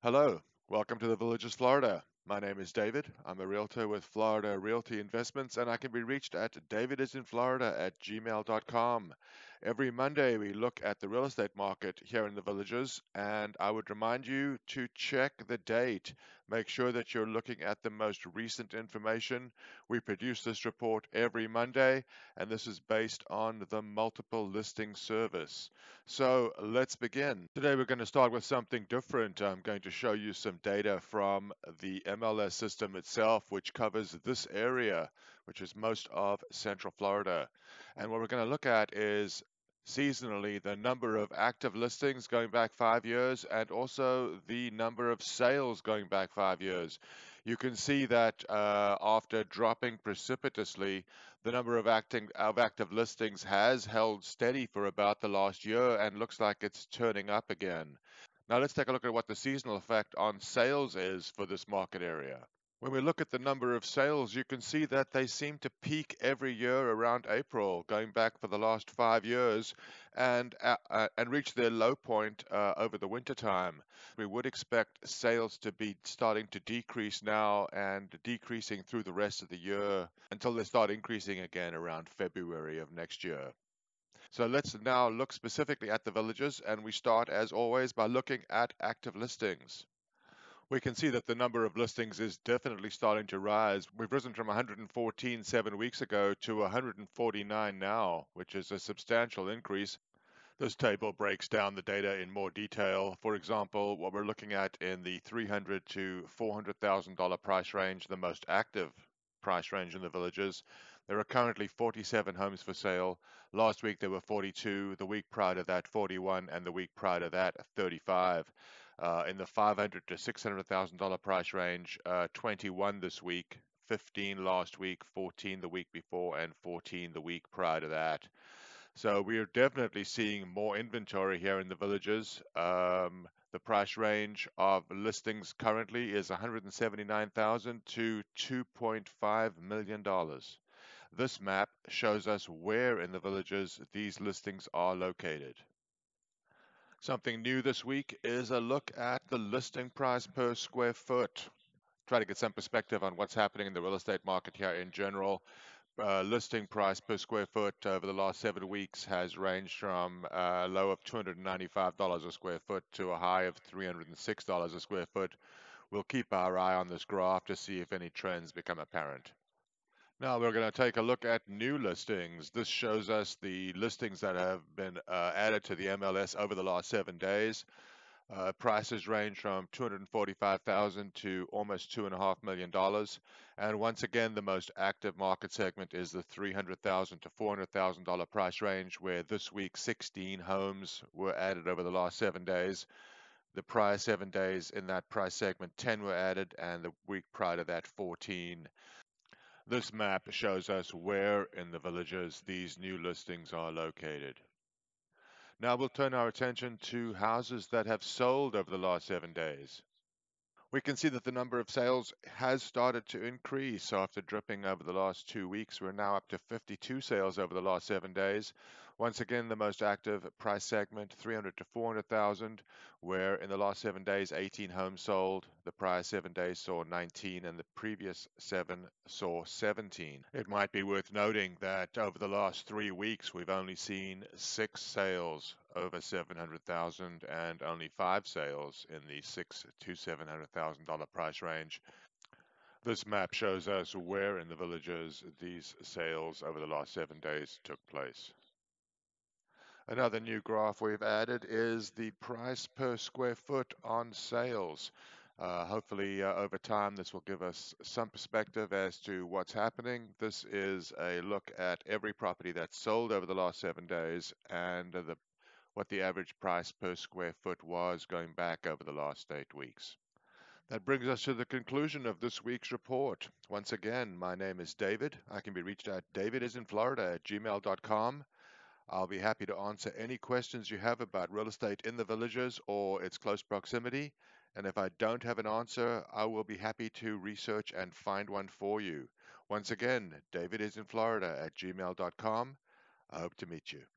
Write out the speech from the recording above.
Hello, welcome to the Villages, Florida. My name is David. I'm a realtor with Florida Realty Investments, and I can be reached at DavidisinFlorida@gmail.com. Every Monday, we look at the real estate market here in the Villages, and I would remind you to check the date. Make sure that you're looking at the most recent information. We produce this report every Monday, and this is based on the multiple listing service. So let's begin. Today we're going to start with something different. I'm going to show you some data from the MLS system itself, which covers this area, which is most of Central Florida. And what we're going to look at is seasonally the number of active listings going back 5 years and also the number of sales going back 5 years. You can see that after dropping precipitously, the number of active listings has held steady for about the last year and looks like it's turning up again. Now let's take a look at what the seasonal effect on sales is for this market area. When we look at the number of sales, you can see that they seem to peak every year around April, going back for the last 5 years, and reach their low point over the winter time. We would expect sales to be starting to decrease now and decreasing through the rest of the year until they start increasing again around February of next year. So let's now look specifically at the villages, and we start as always by looking at active listings. We can see that the number of listings is definitely starting to rise. We've risen from 114 7 weeks ago to 149 now, which is a substantial increase. This table breaks down the data in more detail. For example, what we're looking at in the $300,000 to $400,000 price range, the most active price range in the villages. There are currently 47 homes for sale. Last week there were 42, the week prior to that 41, and the week prior to that 35. In the $500,000 to $600,000 price range, 21 this week, 15 last week, 14 the week before, and 14 the week prior to that. So we are definitely seeing more inventory here in the villages. The price range of listings currently is $179,000 to $2.5 million. This map shows us where in the villages these listings are located. Something new this week is a look at the listing price per square foot. Try to get some perspective on what's happening in the real estate market here in general. Listing price per square foot over the last 7 weeks has ranged from a low of $295 a square foot to a high of $306 a square foot. We'll keep our eye on this graph to see if any trends become apparent. Now we're going to take a look at new listings. This shows us the listings that have been added to the MLS over the last 7 days. Prices range from $245,000 to almost $2.5 million. And once again, the most active market segment is the $300,000 to $400,000 price range, where this week 16 homes were added over the last 7 days. The prior 7 days in that price segment, 10 were added, and the week prior to that, 14. This map shows us where in the villages these new listings are located. Now we'll turn our attention to houses that have sold over the last 7 days. We can see that the number of sales has started to increase after dripping over the last 2 weeks. We're now up to 52 sales over the last 7 days. Once again, the most active price segment, 300 to 400,000, where in the last 7 days, 18 homes sold. The prior 7 days saw 19, and the previous 7 saw 17. It might be worth noting that over the last 3 weeks, we've only seen 6 sales over 700,000 and only 5 sales in the $600,000 to $700,000 price range. This map shows us where in the villages these sales over the last 7 days took place. Another new graph we've added is the price per square foot on sales. Hopefully, over time, this will give us some perspective as to what's happening. This is a look at every property that's sold over the last 7 days and what the average price per square foot was going back over the last 8 weeks. That brings us to the conclusion of this week's report. Once again, my name is David. I can be reached at DavidisinFlorida@gmail.com. I'll be happy to answer any questions you have about real estate in the villages or its close proximity. And if I don't have an answer, I will be happy to research and find one for you. Once again, DavidisinFlorida@gmail.com. I hope to meet you.